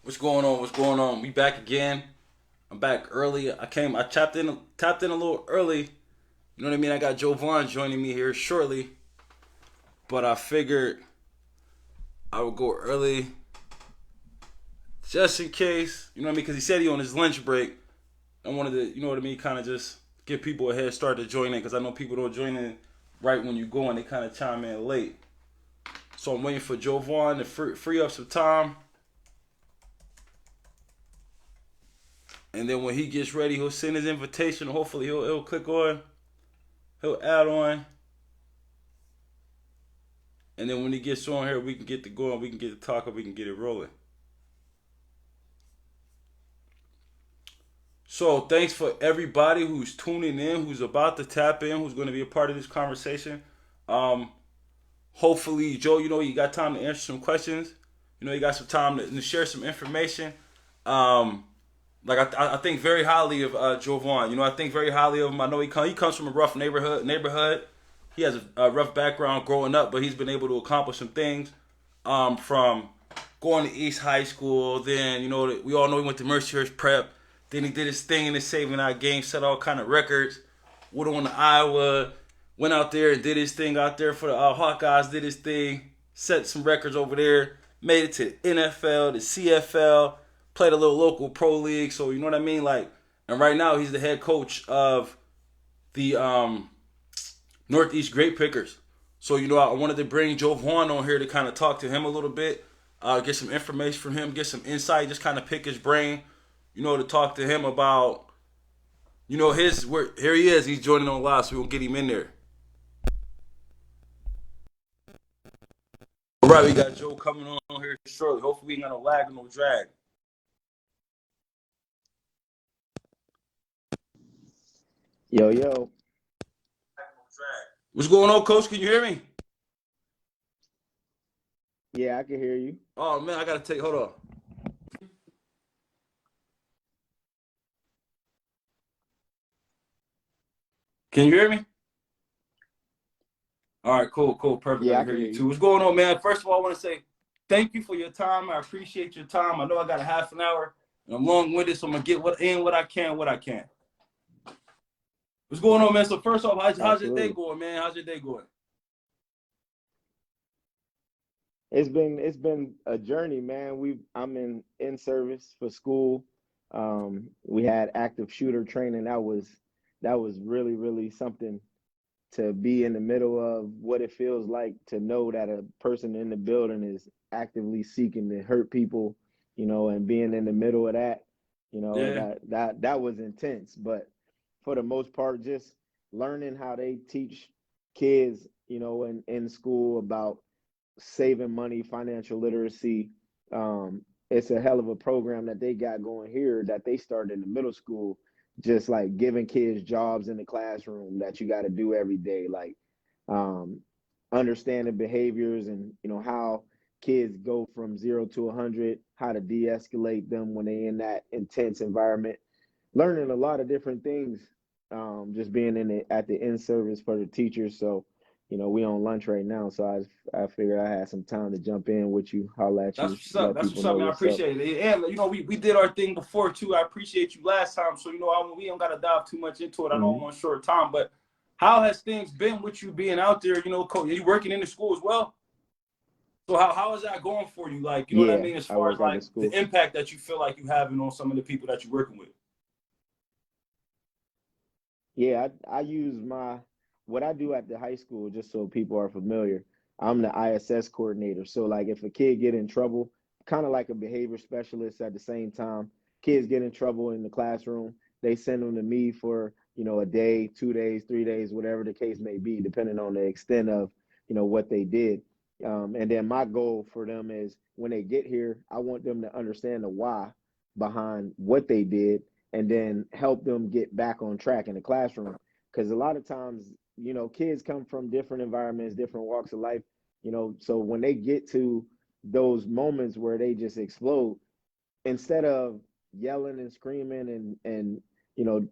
What's going on? What's going on? We back again. I'm back early. I tapped in a little early. You know what I mean? I got Jovon joining me here shortly, but I figured I would go early just in case. You know what I mean? Because he said he on his lunch break. I wanted to, you know what I mean, kind of just give people a head start to join in because I know people don't join in right when you go and they kind of chime in late. So I'm waiting for Jovon to free up some time. And then when he gets ready, he'll send his invitation. Hopefully, he'll click on, he'll add on, and then when he gets on here, we can get to going, we can get to talking, we can get it rolling. So thanks for everybody who's tuning in, who's about to tap in, who's going to be a part of this conversation. Um, Hopefully, Joe, you got time to answer some questions. You got some time to share some information. Um, I think very highly of Jovon. I think very highly of him. I know he comes from a rough neighborhood. He has a rough background growing up, but he's been able to accomplish some things. From going to East High School, then we all know he went to Mercyhurst Prep. Then he did his thing in the saving out game, set all kind of records. Went on to Iowa, went out there and did his thing out there for the Hawkeyes. Did his thing, set some records over there. Made it to the NFL, the CFL, played a little local pro league. So you know what I mean, and right now he's the head coach of the Northeast Grape Pickers. So I wanted to bring Jovon on here to kind of talk to him a little bit, get some information from him, get some insight, just kind of pick his brain, to talk to him about, his where here he is. He's joining on live, so we'll get him in there. All right, we got Joe coming on here shortly. Hopefully, we ain't got no lag or no drag. Yo, yo. What's going on, Coach? Can you hear me? Yeah, I can hear you. Oh man, I gotta take. Hold on. Can you hear me? All right, cool, perfect. Yeah, I I can can hear hear you you. too. What's going on, man? First of all, I want to say thank you for your time. I appreciate your time. I know I got a half an hour, and I'm long-winded, so I'm gonna get what I can. What's going on, man? So first off, how's your day Absolutely. going, man? How's your day going? It's been a journey, man. I'm in service for school. We had active shooter training. That was really, really something to be in the middle of what it feels like to know that a person in the building is actively seeking to hurt people, and being in the middle of that, Yeah. that was intense. But for the most part, just learning how they teach kids, in school about saving money, financial literacy. It's a hell of a program that they got going here that they started in the middle school, just like giving kids jobs in the classroom that you got to do every day, like um, understanding behaviors and how kids go from 0 to 100, how to de-escalate them when they in that intense environment, learning a lot of different things, just being at the in service for the teachers. So we on lunch right now, so I figured I had some time to jump in with you, holla at That's you, what's up. let That's people what's up, know man. I what's up. appreciate it. And we did our thing before too. I appreciate you last time. So we don't gotta dive too much into it. I know I'm Hmm. on short time, but how has things been with you being out there? Coach, are you working in the school as well? So how is that going for you? Like, you know what I Yeah, mean, as I far as work at the like the school. impact that you feel like you having on some of the people that you're working with. Yeah, I use what I do at the high school, just so people are familiar. I'm the ISS coordinator. So like if a kid get in trouble, kind of like a behavior specialist at the same time, kids get in trouble in the classroom, they send them to me for, a day, 2 days, 3 days, whatever the case may be, depending on the extent of, what they did. And then my goal for them is when they get here, I want them to understand the why behind what they did and then help them get back on track in the classroom. Because a lot of times, kids come from different environments, different walks of life, so when they get to those moments where they just explode, instead of yelling and screaming and you know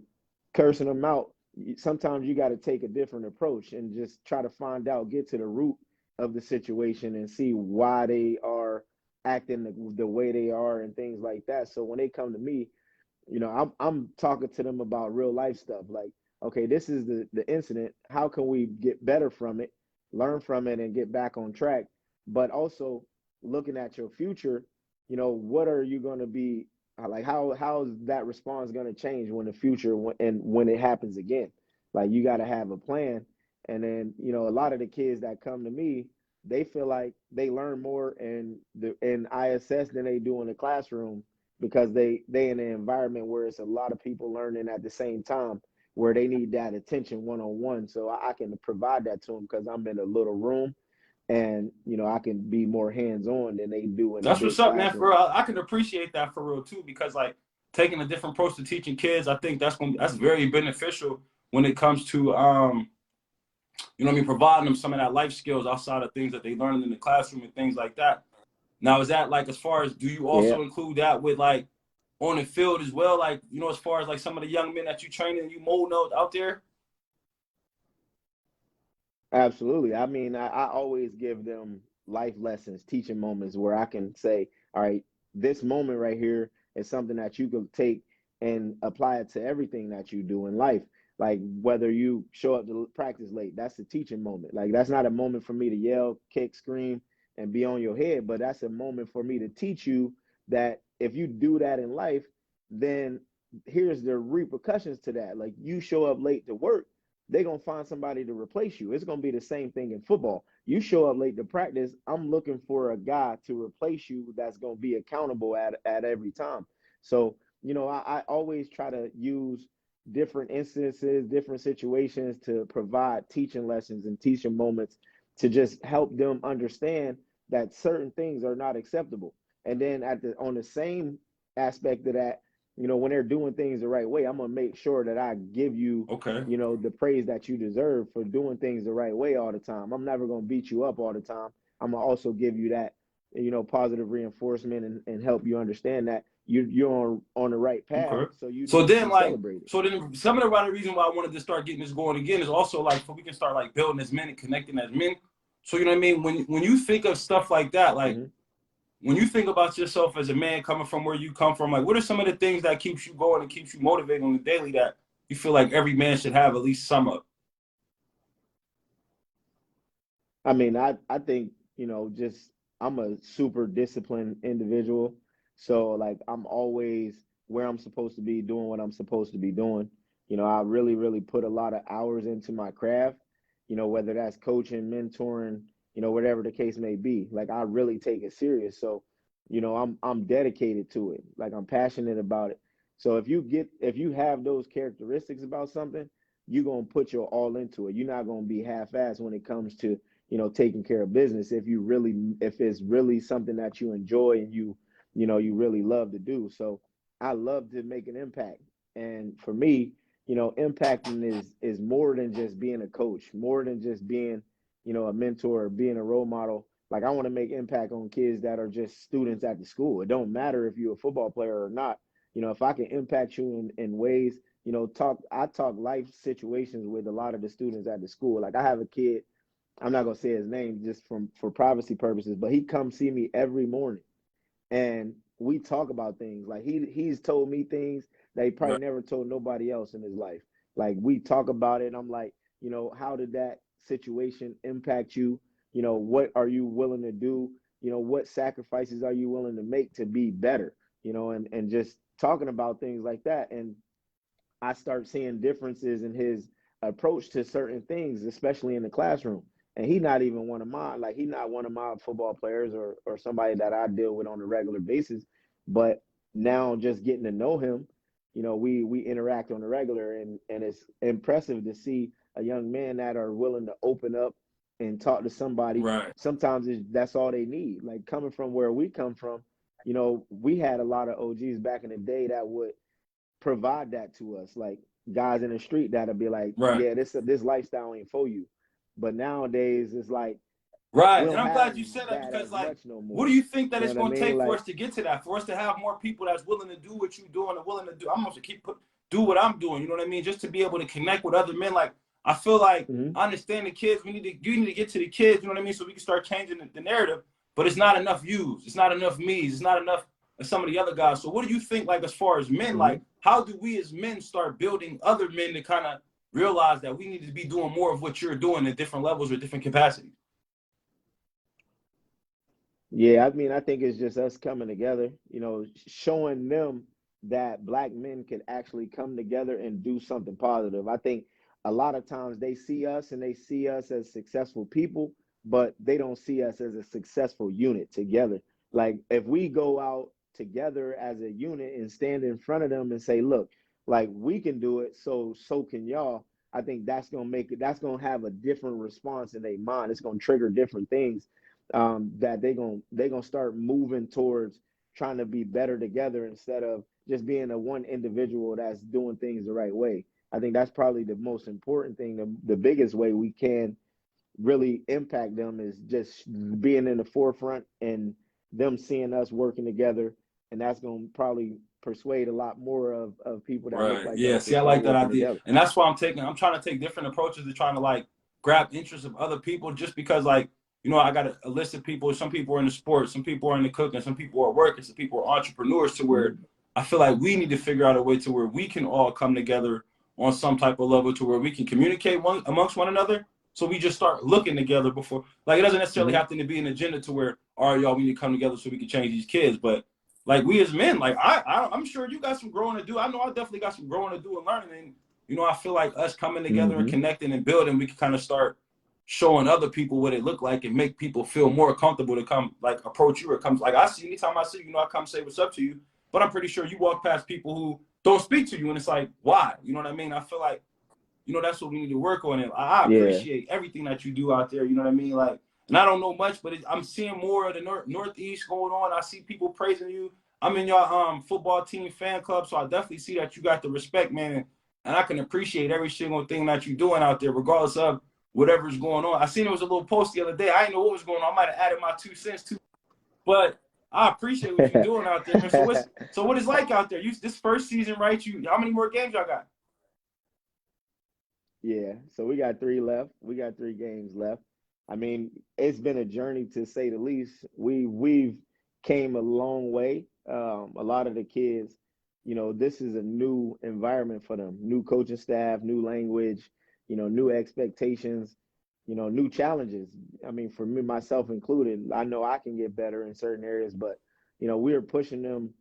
cursing them out, sometimes you got to take a different approach and just try to find out, get to the root of the situation and see why they are acting the way they are and things like that. So when they come to me, I'm talking to them about real life stuff. Like, okay, this is the incident. How can we get better from it, learn from it, and get back on track? But also looking at your future, what are you going to be like? How's that response going to change when the future and when it happens again? Like, you got to have a plan. And then a lot of the kids that come to me, they feel like they learn more in ISS than they do in the classroom because they in an environment where it's a lot of people learning at the same time where they need that attention one-on-one. So I can provide that to them because I'm in a little room and I can be more hands-on than they do in a That's what's big up, man. For classroom. real, I can appreciate that for real too, because like taking a different approach to teaching kids, I think that's very beneficial when it comes to providing them some of that life skills outside of things that they learn in the classroom and things like that. Now, is that like, as far as, do you Yeah, also include that with like on the field as well? Like, as far as like some of the young men that you train and you mold out there? absolutely. I mean, I always give them life lessons, teaching moments where I can say, all right, this moment right here is something that you could take and apply it to everything that you do in life. Like, whether you show up to practice late, that's a teaching moment. Like, that's not a moment for me to yell, kick, scream, and be on your head, but that's a moment for me to teach you that if you do that in life, then here's the repercussions to that. Like, you show up late to work, they're going to find somebody to replace you. It's going to be the same thing in football. You show up late to practice, I'm looking for a guy to replace you that's going to be accountable at every time. So, I always try to use different instances, different situations to provide teaching lessons and teaching moments to just help them understand that certain things are not acceptable. And then on the same aspect of that, when they're doing things the right way, I'm gonna make sure that I give you, Okay. the praise that you deserve for doing things the right way all the time. I'm never gonna beat you up all the time. I'm gonna also give you that, positive reinforcement and help you understand that you're on the right path, Okay. so you So need to then, be like, celebrated. some of the other reason why I wanted to start getting this going again is also like so we can start like building as men and connecting as men. So you know what I mean? When you think of stuff like that, like Mm-hmm. when you think about yourself as a man coming from where you come from, like what are some of the things that keeps you going and keeps you motivated on the daily that you feel like every man should have at least some of? I mean, I think, just I'm a super disciplined individual. So like I'm always where I'm supposed to be doing what I'm supposed to be doing. I really, really put a lot of hours into my craft, whether that's coaching, mentoring, whatever the case may be. Like I really take it serious. So, I'm dedicated to it. Like I'm passionate about it. So if you have those characteristics about something, you're gonna put your all into it. You're not gonna be half-assed when it comes to taking care of business if it's really something that you enjoy and you really love to do. So I love to make an impact. And for me, impacting is more than just being a coach, more than just being, a mentor or being a role model. Like I want to make impact on kids that are just students at the school. It don't matter if you're a football player or not. If I can impact you in ways, I talk life situations with a lot of the students at the school. Like I have a kid, I'm not gonna say his name just for privacy purposes, but he comes see me every morning, and we talk about things. Like he's told me things that he probably Right. never told nobody else in his life. Like we talk about it, and I'm like, how did that situation impact you? What are you willing to do? What sacrifices are you willing to make to be better? And just talking about things like that, and I start seeing differences in his approach to certain things, especially in the classroom. And he's not even one of mine. Like he's not one of my football players or somebody that I deal with on a regular basis. But now just getting to know him, we interact on a regular, and it's impressive to see a young man that are willing to open up and talk to somebody. Right. Sometimes that's all they need. Like coming from where we come from, we had a lot of OGs back in the day that would provide that to us, like guys in the street that'll be like, Right. yeah, this lifestyle ain't for you. But nowadays it's like we Right. And don't I'm have glad you said that that because, as like, much no what do more. you think that You know it's what I going to mean? take for Like, us to get to that? For us to have more people that's willing to do what you're doing and willing to do, I'm going to do what I'm doing. You know what I mean? Just to be able to connect with other men. Like, I feel like mm-hmm. I understand the kids. You need to get to the kids. You know what I mean? So we can start changing the narrative. but it's not enough yous. It's not enough me's. It's not enough of some of the other guys. So what do you think, like, as far as men, like, how do we as men start building other men to kind of realize that we need to be doing more of what you're doing at different levels or different capacities? Yeah, I mean, I think it's just us coming together, showing them that black men can actually come together and do something positive. I think a lot of times they see us and they see us as successful people, but they don't see us as a successful unit together. Like if we go out together as a unit and stand in front of them and say, look, like we can do it, so can y'all. I think that's gonna have a different response in their mind. It's gonna trigger different things that they gonna start moving towards trying to be better together instead of just being a one individual that's doing things the right way. I think that's probably the most important thing. The biggest way we can really impact them is just being in the forefront and them seeing us working together, and that's gonna probably persuade a lot more of people that look Right. like Yeah. us to See, I start like that working idea, together. and that's why I'm trying to take different approaches to trying to like grab interest of other people, just because like I got a list of people. Some people are in the sports, some people are in the cooking, some people are working, some people are entrepreneurs. To where I feel like we need to figure out a way to where we can all come together on some type of level to where we can communicate amongst one another. So we just start looking together before, like it doesn't necessarily have to be an agenda to where, all right, y'all, we need to come together so we can change these kids, but like we as men, like I'm sure you got some growing to do. I know I definitely got some growing to do and learning. And I feel like us coming together and Mm-hmm. connecting and building, we can kind of start showing other people what it looked like and make people feel more comfortable to come like approach you or come like I see anytime I see you, I come say what's up to you. But I'm pretty sure you walk past people who don't speak to you and it's like, why? You know what I mean? I feel like, that's what we need to work on. And I Yeah. appreciate everything that you do out there. You know what I mean? Like, and I don't know much, but I'm seeing more of the Northeast going on. I see people praising you. I'm in your football team fan club, so I definitely see that you got the respect, man. And I can appreciate every single thing that you're doing out there, regardless of whatever's going on. I seen it was a little post the other day. I didn't know what was going on. I might have added my 2 cents too, but I appreciate what you're doing out there, man. So what is like out there? This first season, right? How many more games y'all got? Yeah, so we got three left. We got 3 games left. I mean, it's been a journey to say the least. We've came a long way. A lot of the kids, this is a new environment for them. New coaching staff, new language, new expectations, new challenges. I mean, for me, myself included, I know I can get better in certain areas, but we're pushing them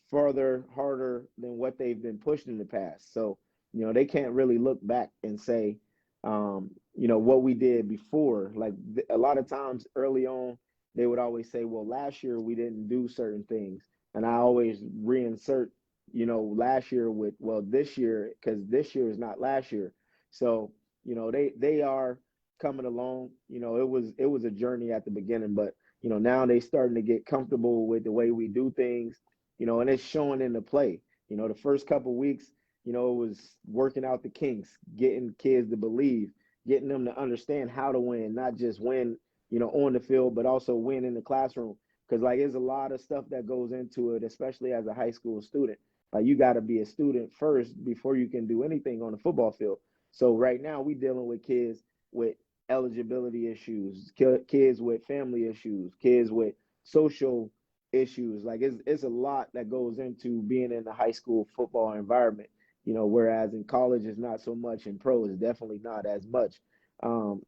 further, harder than what they've been pushed in the past. So, they can't really look back and say, what we did before. Like a lot of times early on, they would always say, well, last year we didn't do certain things. And I always reinsert, last year with, well, this year, because this year is not last year. So, they are coming along. It was a journey at the beginning, but now they starting to get comfortable with the way we do things, and it's showing in the play. The first couple weeks, it was working out the kinks, getting kids to believe, getting them to understand how to win, not just win, on the field, but also win in the classroom. Because like there's a lot of stuff that goes into it, especially as a high school student. Like you got to be a student first before you can do anything on the football field. So right now we dealing with kids with eligibility issues, kids with family issues, kids with social issues. Like it's a lot that goes into being in the high school football environment. Whereas in college it's not so much, in pro it's definitely not as much. Um,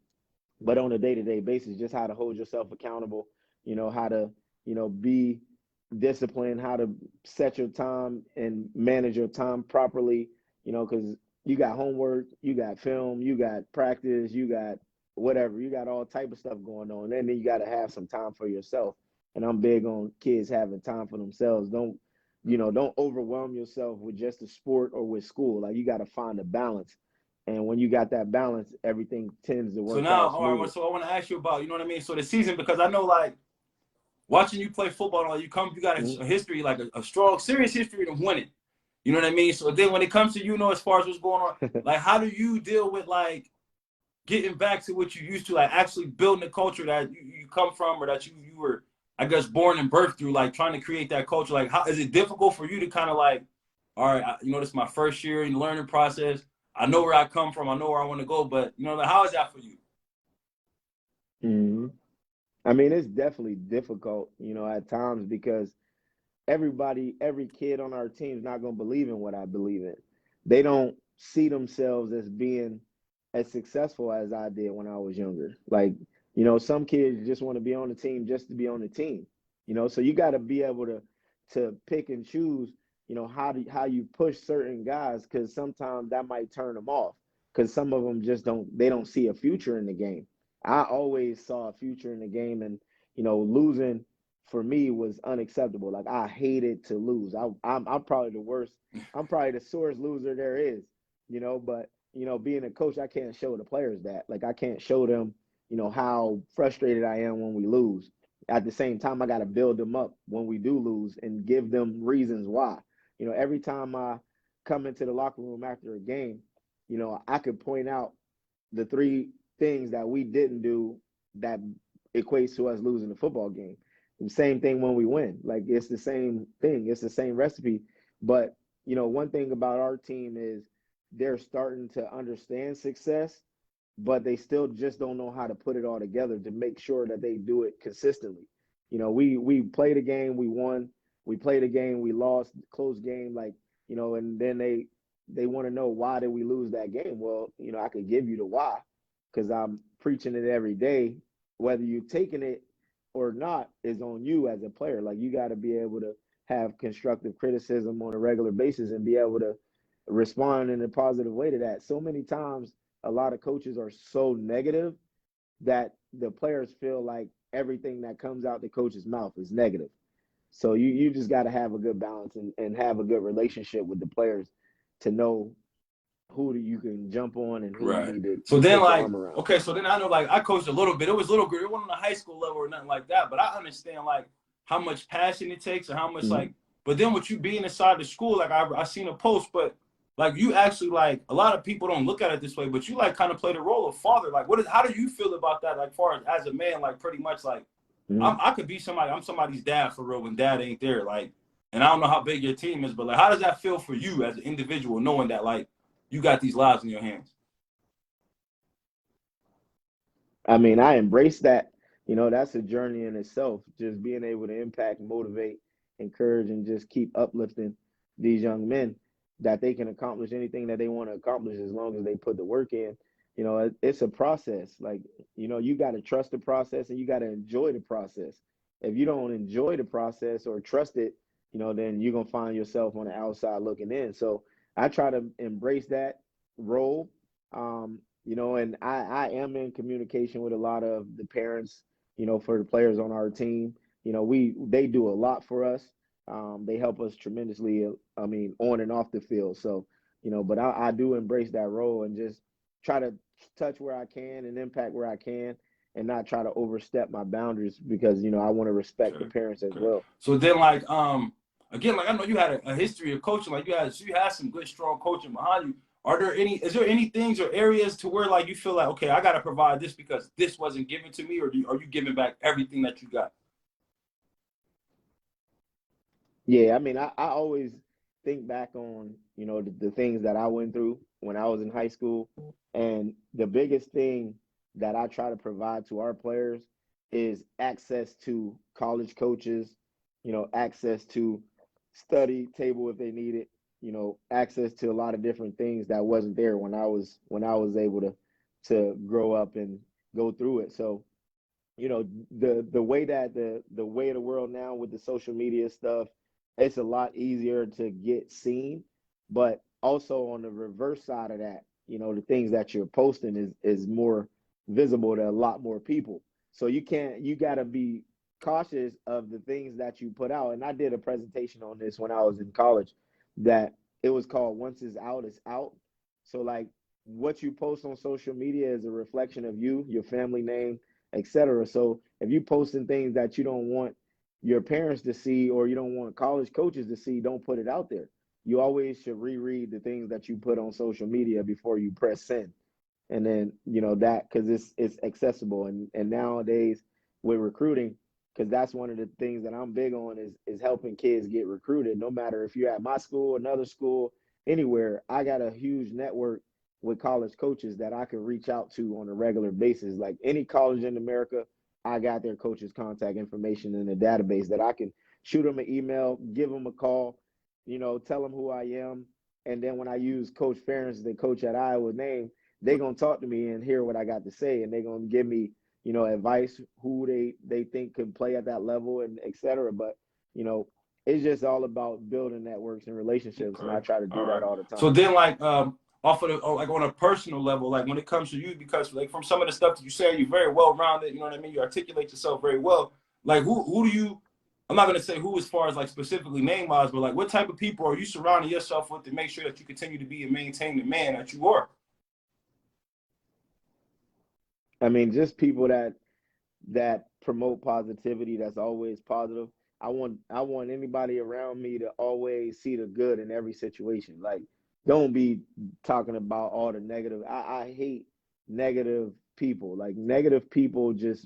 but on a day-to-day basis, just how to hold yourself accountable, how to, be disciplined, how to set your time and manage your time properly, because you got homework, you got film, you got practice, you got whatever, you got all type of stuff going on. And then you got to have some time for yourself. And I'm big on kids having time for themselves. Don't overwhelm yourself with just the sport or with school. Like you got to find a balance. And when you got that balance, everything tends to So work now, out all right, smoother. so I want to ask you about, you know what I mean? So the season, because I know like watching you play football, like you got a history, like a strong, serious history of winning. You know what I mean? So then when it comes to, as far as what's going on, like how do you deal with like getting back to what you used to, like actually building a culture that you come from or that you were, I guess, born and birthed through, like trying to create that culture? Like how is it difficult for you to kind of like, all right, this is my first year in the learning process. I know where I come from. I know where I want to go, but like, how is that for you? Mm-hmm. I mean, it's definitely difficult, at times because every kid on our team is not going to believe in what I believe in. They don't see themselves as being as successful as I did when I was younger. Like, some kids just want to be on the team just to be on the team. So you got to be able to pick and choose, how you push certain guys because sometimes that might turn them off because some of them just don't see a future in the game. I always saw a future in the game, and losing for me was unacceptable. Like I hated to lose. I'm probably the worst. I'm probably the sorest loser there is. But being a coach, I can't show the players that. Like I can't show them, how frustrated I am when we lose. At the same time, I got to build them up when we do lose and give them reasons why. Every time I come into the locker room after a game, I could point out the three things that we didn't do that equates to us losing the football game. And same thing when we win. Like it's the same thing. It's the same recipe. But one thing about our team is they're starting to understand success, but they still just don't know how to put it all together to make sure that they do it consistently. We played a game, we won. We played a game, we lost, close game, like and then they want to know why did we lose that game. Well, I could give you the why because I'm preaching it every day. Whether you're taking it or not is on you as a player. Like you got to be able to have constructive criticism on a regular basis and be able to respond in a positive way to that. So many times, a lot of coaches are so negative that the players feel like everything that comes out the coach's mouth is negative. So you just got to have a good balance and have a good relationship with the players to know who you can jump on and who you Right. need to So then, put your like, arm around. okay, so then I know, like, I coached a little bit. It was a little good. It wasn't on a high school level or nothing like that. But I understand, like, how much passion it takes and how much, Mm-hmm. like, but then with you being inside the school, like, I seen a post, but, like, you actually, like, a lot of people don't look at it this way, but you, like, kind of play the role of father. Like, how do you feel about that, like, far as a man, like, pretty much, like, Mm-hmm. I could be somebody, I'm somebody's dad for real when dad ain't there, like, and I don't know how big your team is, but, like, how does that feel for you as an individual knowing that, like, you got these lives in your hands? I mean, I embrace that. That's a journey in itself. Just being able to impact, motivate, encourage, and just keep uplifting these young men that they can accomplish anything that they want to accomplish as long as they put the work in. It's a process. Like, you got to trust the process and you got to enjoy the process. If you don't enjoy the process or trust it, then you're going to find yourself on the outside looking in. So I try to embrace that role. And I am in communication with a lot of the parents, for the players on our team. They do a lot for us. They help us tremendously, I mean, on and off the field. So, but I do embrace that role and just try to touch where I can and impact where I can and not try to overstep my boundaries because, I want to respect the Okay. parents as Okay. well. So then, like, again, like I know you had a history of coaching. Like you had some good, strong coaching behind you. Is there any things or areas to where like you feel like, okay, I got to provide this because this wasn't given to me, or are you giving back everything that you got? Yeah, I mean, I always think back on, the things that I went through when I was in high school. And the biggest thing that I try to provide to our players is access to college coaches, access to study table if they need it, access to a lot of different things that wasn't there when I was able to grow up and go through it. So, the way that the way of the world now with the social media stuff, it's a lot easier to get seen. But also on the reverse side of that, the things that you're posting is more visible to a lot more people. So you gotta be cautious of the things that you put out. And I did a presentation on this when I was in college that it was called Once It's Out, It's Out. So like what you post on social media is a reflection of you, your family name, etc. So if you posting things that you don't want your parents to see or you don't want college coaches to see, don't put it out there. You always should reread the things that you put on social media before you press send. And then, that because it's accessible. And nowadays with recruiting, because that's one of the things that I'm big on is helping kids get recruited. No matter if you're at my school, another school, anywhere, I got a huge network with college coaches that I can reach out to on a regular basis. Like any college in America, I got their coach's contact information in a database that I can shoot them an email, give them a call, tell them who I am. And then when I use Coach Ferentz, the coach at Iowa name, they're gonna talk to me and hear what I got to say, and they're gonna give me, advice who they think could play at that level and et cetera. But you know, it's just all about building networks and relationships, and I Okay. try to All do that right. all the So time. then, like, off of the, like on a personal level, like when it comes to you, because like from some of the stuff that you say, you're very well rounded. You know what I mean? You articulate yourself very well. Like, who do you? I'm not gonna say who as far as like specifically name wise, but like what type of people are you surrounding yourself with to make sure that you continue to be and maintain the man that you are? I mean, just people that promote positivity, that's always positive. I want anybody around me to always see the good in every situation. Like, don't be talking about all the negative. I hate negative people. Like, negative people just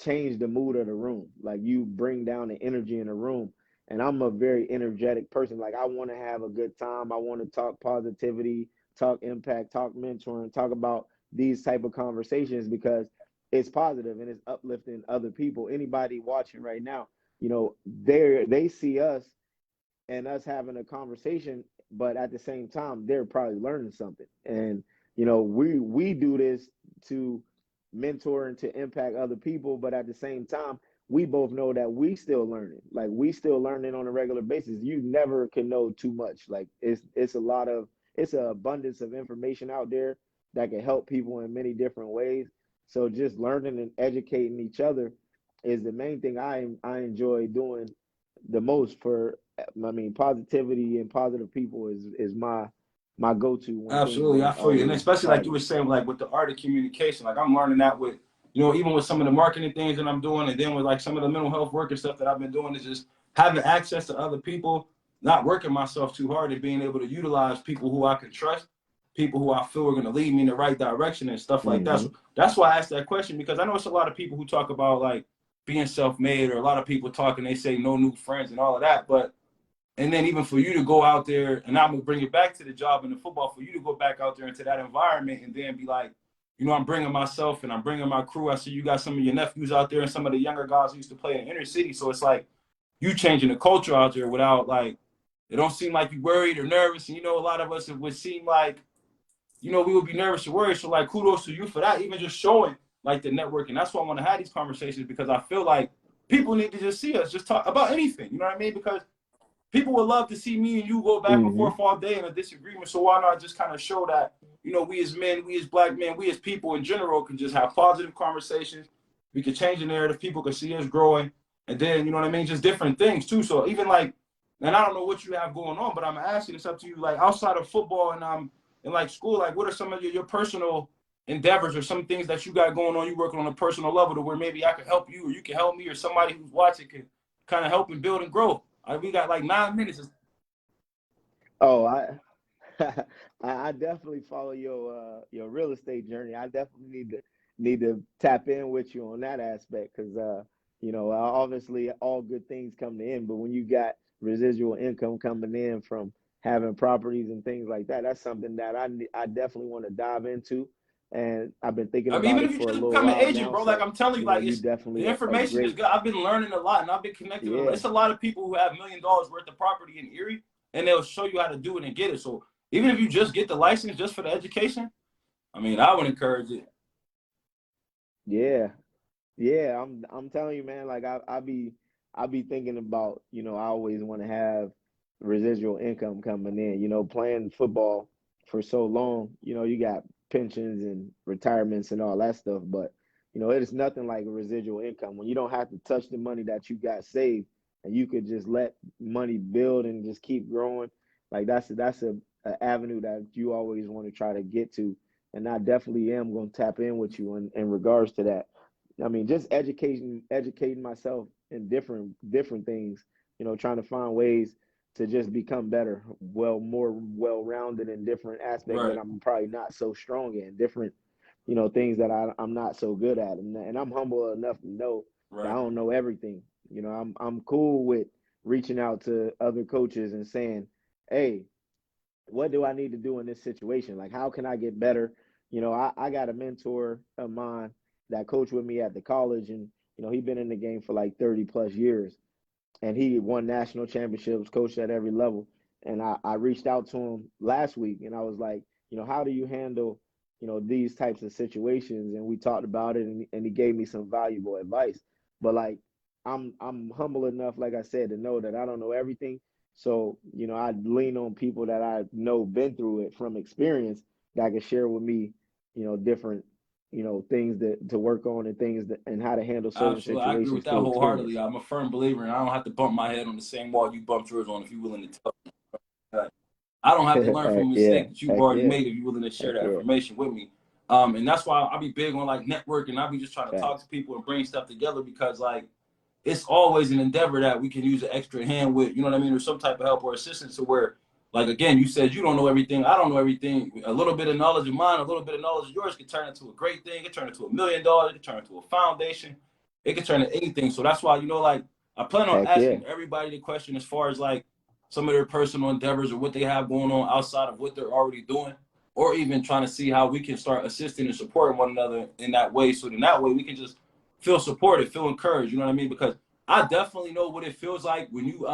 change the mood of the room. Like, you bring down the energy in the room. And I'm a very energetic person. Like, I want to have a good time. I want to talk positivity, talk impact, talk mentoring, talk about these type of conversations because it's positive and it's uplifting other people. Anybody watching right now, they see us and us having a conversation, but at the same time, they're probably learning something. And we do this to mentor and to impact other people, but at the same time, we both know that we still learning. Like, we still learning on a regular basis. You never can know too much. Like, it's an abundance of information out there that can help people in many different ways. So just learning and educating each other is the main thing I enjoy doing the most. I mean, positivity and positive people is my go-to when things Absolutely, I ain't feel you, and always especially like you positive. were saying, like with the art of communication. Like I'm learning that with, even with some of the marketing things that I'm doing, and then with like some of the mental health work and stuff that I've been doing, is just having access to other people, not working myself too hard, and being able to utilize people who I can trust, people who I feel are going to lead me in the right direction and stuff like that. So Hmm. that's why I asked that question, because I know it's a lot of people who talk about like being self-made, or a lot of people talking, they say no new friends and all of that, but and then even for you to go out there, and I'm gonna bring it back to the job and the football, for you to go back out there into that environment and then be like, I'm bringing myself and I'm bringing my crew. I see you got some of your nephews out there and some of the younger guys who used to play in the inner city. So it's like you changing the culture out there without like, it don't seem like you worried or nervous. And a lot of us, it would seem like, we would be nervous or worried. So like kudos to you for that, even just showing like the networking. That's why I want to have these conversations, because I feel like people need to just see us just talk about anything. You know what I mean? Because people would love to see me and you go back and Hmm. forth all day in a disagreement. So why not just kind of show that, we as men, we as black men, we as people in general can just have positive conversations. We can change the narrative. People can see us growing. And then, you know what I mean? Just different things too. So even like, and I don't know what you have going on, but I'm asking this up to you, like outside of football and like school, like what are some of your personal endeavors or some things that you got going on, you working on a personal level to where maybe I can help you or you can help me or somebody who's watching can kind of help and build and grow. We got like 9 minutes. Oh, I definitely follow your real estate journey. I definitely need to tap in with you on that aspect because obviously all good things come to end, but when you got residual income coming in from having properties and things like that, that's something that I definitely want to dive into, and I've been thinking I mean, about even it if you for a just little become an while agent, now. bro, like So I'm telling you, like you it's the definitely a information is great. good. I've been learning a lot, and I've been connected. Yeah. It's a lot of people who have $1 million worth of property in Erie, and they'll show you how to do it and get it. So even if you just get the license just for the education, I mean, I would encourage it. Yeah. Yeah, I'm telling you, man. Like, I be thinking about, I always want to have residual income coming in. Playing football for so long, you got pensions and retirements and all that stuff, but it is nothing like a residual income when you don't have to touch the money that you got saved, and you could just let money build and just keep growing. Like, a avenue that you always want to try to get to, and I definitely am going to tap in with you in regards to that. I mean, just educating myself in different things, trying to find ways to just become better, more well-rounded in different aspects that Right, I'm probably not so strong in, different, things that I'm not so good at. And I'm humble enough to know that I right. don't know everything. I'm cool with reaching out to other coaches and saying, "Hey, what do I need to do in this situation? Like, how can I get better?" I got a mentor of mine that coached with me at the college, and he been in the game for like 30 plus years, and he won national championships, coached at every level. And I reached out to him last week, and I was like, how do you handle, these types of situations? And we talked about it, and he gave me some valuable advice. But like, I'm humble enough, like I said, to know that I don't know everything. So, I lean on people that I know been through it from experience that can share with me, different, things that to work on and things that and how to handle certain Absolutely, I agree situations with that through wholeheartedly. experience. I'm a firm believer, and I don't have to bump my head on the same wall you bumped yours on if you're willing to tell me. I don't have to learn from a Yeah, mistake that you've heck already yeah, made if you're willing to share heck that yeah. information with me. And that's why I be big on like networking. I be just trying to talk Facts. to people and bring stuff together because like it's always an endeavor that we can use an extra hand with, you know what I mean, or some type of help or assistance to where, like again, you said you don't know everything, I don't know everything. A little bit of knowledge of mine, a little bit of knowledge of yours could turn into a great thing, it could turn into $1 million, it could turn into a foundation, it could turn into anything. So that's why, like I plan on Heck yeah. asking everybody the question as far as like some of their personal endeavors or what they have going on outside of what they're already doing, or even trying to see how we can start assisting and supporting one another in that way. So then that way we can just feel supported, feel encouraged. You know what I mean? Because I definitely know what it feels like when you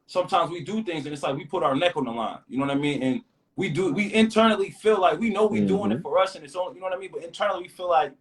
sometimes we do things and it's like we put our neck on the line. You know what I mean? And we internally feel like we know we doing it Mm-hmm. for us and it's only, you know what I mean? But internally we feel like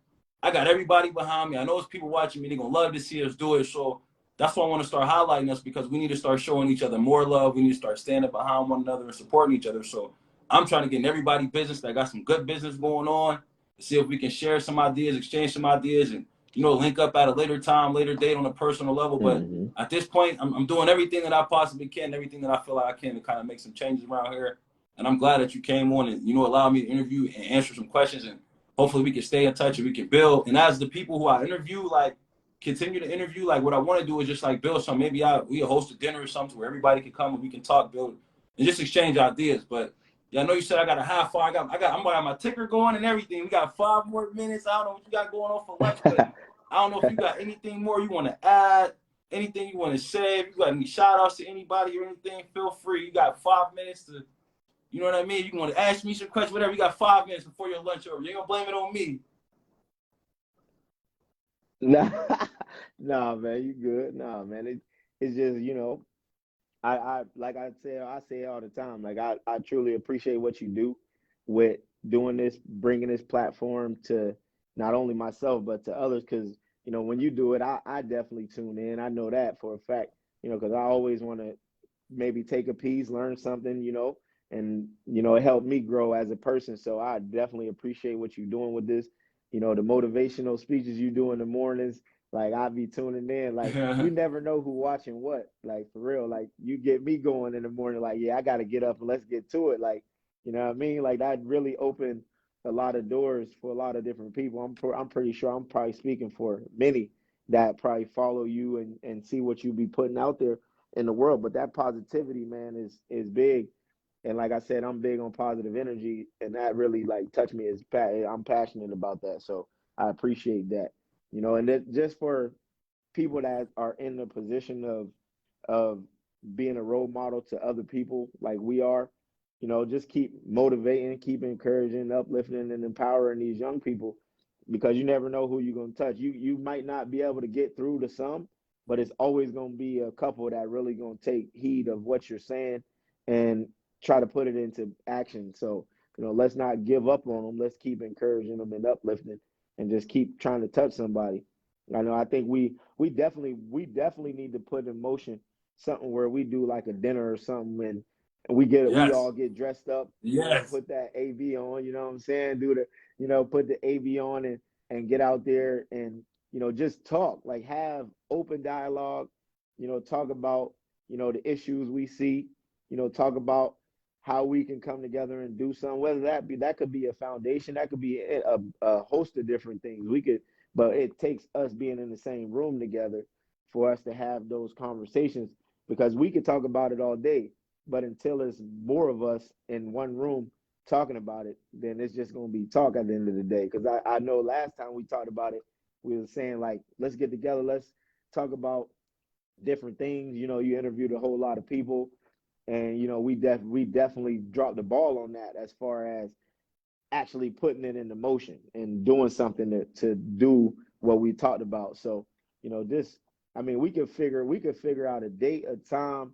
I got everybody behind me. I know it's people watching me, they're gonna love to see us do it. So that's why I want to start highlighting us because we need to start showing each other more love. We need to start standing behind one another and supporting each other. So I'm trying to get in everybody business that got some good business going on to see if we can share some ideas, exchange some ideas, and link up at a later time, later date on a personal level. But Mm-hmm. at this point, I'm doing everything that I possibly can, everything that I feel like I can to kind of make some changes around here. And I'm glad that you came on and allowed me to interview and answer some questions. And hopefully we can stay in touch and we can build. And as the people who I interview, like continue to interview, like what I want to do is just like build some. Maybe we host a dinner or something where everybody can come and we can talk, build, and just exchange ideas. But yeah, I know you said I got a half hour. I'm got my ticker going and everything. We got 5 more minutes. I don't know what you got going on for lunch, but I don't know if you got anything more you want to add, anything you want to say. If you got any shout outs to anybody or anything, feel free. You got 5 minutes to, you know what I mean? You want to ask me some questions, whatever. You got 5 minutes before your lunch over. You ain't going to blame it on me. Nah, nah, man, you good. Nah, man, it's just I like I say all the time. Like I truly appreciate what you do with doing this, bringing this platform to not only myself but to others. Because when you do it, I definitely tune in. I know that for a fact. Because I always want to maybe take a piece, learn something. And it helped me grow as a person. So I definitely appreciate what you're doing with this. The motivational speeches you do in the mornings. Like I be tuning in. Like you never know who watching what. Like for real. Like you get me going in the morning. Like yeah, I got to get up and let's get to it. Like you know what I mean. Like that really opened a lot of doors for a lot of different people. I'm pretty sure I'm probably speaking for many that probably follow you and see what you be putting out there in the world. But that positivity, man, is big. And like I said, I'm big on positive energy, and that really like touched me. I'm passionate about that, so I appreciate that. And that just for people that are in the position of being a role model to other people like we are, just keep motivating, keep encouraging, uplifting, and empowering these young people because you never know who you're gonna touch. You might not be able to get through to some, but it's always gonna be a couple that really gonna take heed of what you're saying and try to put it into action. So, let's not give up on them. Let's keep encouraging them and uplifting and just keep trying to touch somebody. I think we definitely need to put in motion something where we do like a dinner or something and we Yes. all get dressed up, Yes. put that AV on, you know what I'm saying? Do the put the AV on and get out there and just talk, like have open dialogue, talk about the issues we see, talk about how we can come together and do something, whether that could be a foundation, that could be a host of different things. But it takes us being in the same room together for us to have those conversations because we could talk about it all day, but until it's more of us in one room talking about it, then it's just going to be talk at the end of the day. Because I know last time we talked about it, we were saying like, let's get together, let's talk about different things. You interviewed a whole lot of people, and we definitely dropped the ball on that as far as actually putting it into motion and doing something to do what we talked about. So, this, I mean, we could figure out a date, a time,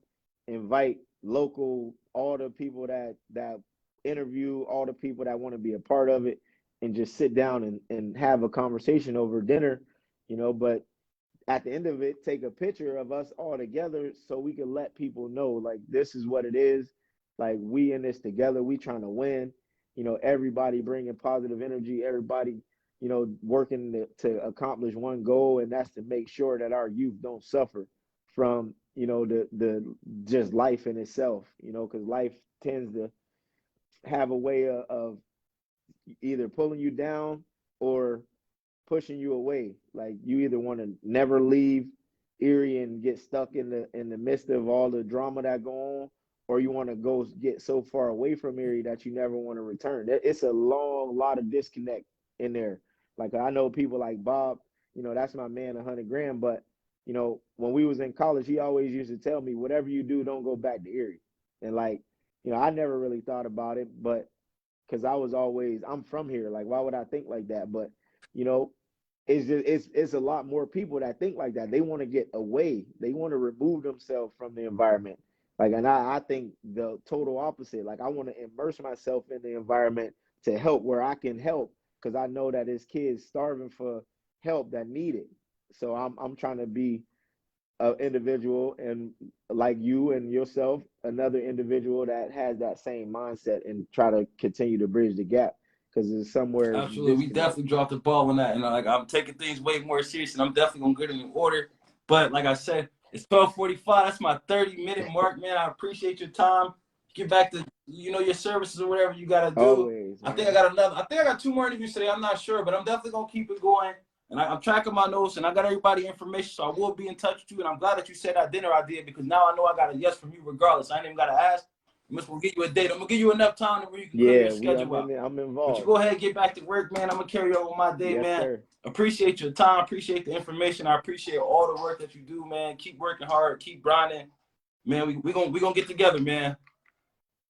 invite all the people that interview, all the people that want to be a part of it, and just sit down and have a conversation over dinner, but at the end of it, take a picture of us all together so we can let people know, like, this is what it is. Like, we in this together. We trying to win. Everybody bringing positive energy. Everybody, working to accomplish one goal, and that's to make sure that our youth don't suffer from, the just life in itself. Because life tends to have a way of either pulling you down or pushing you away. Like, you either want to never leave Erie and get stuck in the midst of all the drama that go on, or you want to go get so far away from Erie that you never want to return. It's a lot of disconnect in there. Like, I know people like Bob, that's my man, 100 grand. But when we was in college, he always used to tell me, whatever you do, don't go back to Erie. And like, I never really thought about it, but because I'm from here. Like, why would I think like that? But you know, it's a lot more people that think like that. They want to get away. They want to remove themselves from the environment. Like, and I think the total opposite. Like, I want to immerse myself in the environment to help where I can help, because I know that there's kids starving for help that need it. So I'm trying to be an individual, and like you and yourself, another individual that has that same mindset, and try to continue to bridge the gap, because there's somewhere Absolutely, we disconnect. definitely dropped the ball on that, and like I'm taking things way more serious, and I'm definitely gonna get it in order. But like I said, it's 12:45. That's my 30-minute mark, man. I appreciate your time. Get back to your services or whatever you gotta do. Always, I think I man. got another. I think I got 2 more interviews today. I'm not sure, but I'm definitely gonna keep it going. And I'm tracking my notes, and I got everybody information, so I will be in touch with you. And I'm glad that you said that dinner idea, because now I know I got a yes from you regardless. I ain't even gotta ask. I'm just gonna give you a date. I'm gonna give you enough time where you can clear your Yeah, schedule out. I'm But you involved. go ahead and get back to work, man. I'm gonna carry on with my day, Yes, man. sir. Appreciate your time. Appreciate the information. I appreciate all the work that you do, man. Keep working hard. Keep grinding, man. We gonna get together, man.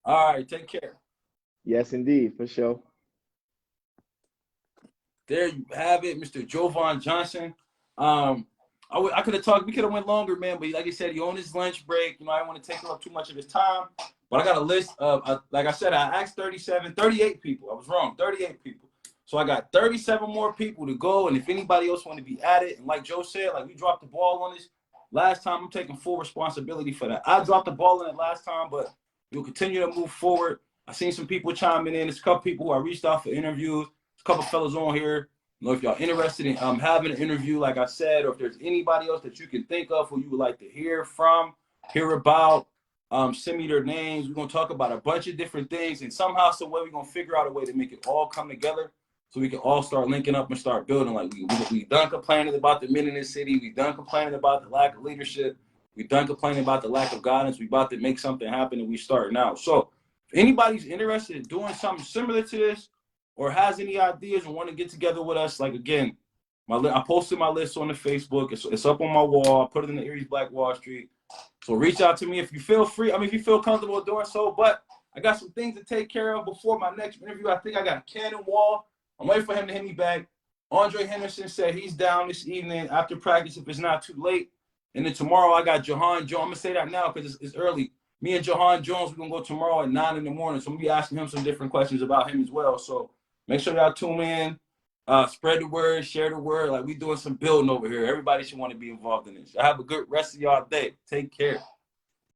All right, take care. Yes, indeed, for sure. There you have it, Mr. Jovon Johnson. I could have talked. We could have went longer, man. But like I said, he on his lunch break. I don't want to take up too much of his time. But I got a list of, like I said, I asked 38 people. I was wrong, 38 people. So I got 37 more people to go. And if anybody else want to be added, and like Joe said, like we dropped the ball on this last time, I'm taking full responsibility for that. I dropped the ball in it last time, but we'll continue to move forward. I seen some people chiming in. There's a couple people who I reached out for interviews. There's a couple fellas on here. If y'all interested in having an interview, like I said, or if there's anybody else that you can think of who you would like to hear from, hear about, send me their names. We're gonna talk about a bunch of different things, and somehow, some way, we're gonna figure out a way to make it all come together, so we can all start linking up and start building. Like we done complaining about the men in this city. We done complaining about the lack of leadership. We done complaining about the lack of guidance. We about to make something happen, and we start now. So, if anybody's interested in doing something similar to this, or has any ideas and want to get together with us, like again, I posted my list on the Facebook. It's up on my wall. I put it in the Erie's Black Wall Street. So reach out to me if you feel free. I mean, if you feel comfortable doing so. But I got some things to take care of before my next interview. I think I got Cannon Wall. I'm waiting for him to hit me back. Andre Henderson said he's down this evening after practice if it's not too late. And then tomorrow I got Jahan Jones. I'm gonna say that now because it's early. Me and Jahan Jones, we're gonna go tomorrow at 9 in the morning. So I'm gonna be asking him some different questions about him as well. So make sure y'all tune in, spread the word, share the word. Like we doing some building over here. Everybody should want to be involved in this. Y'all have a good rest of y'all day. Take care.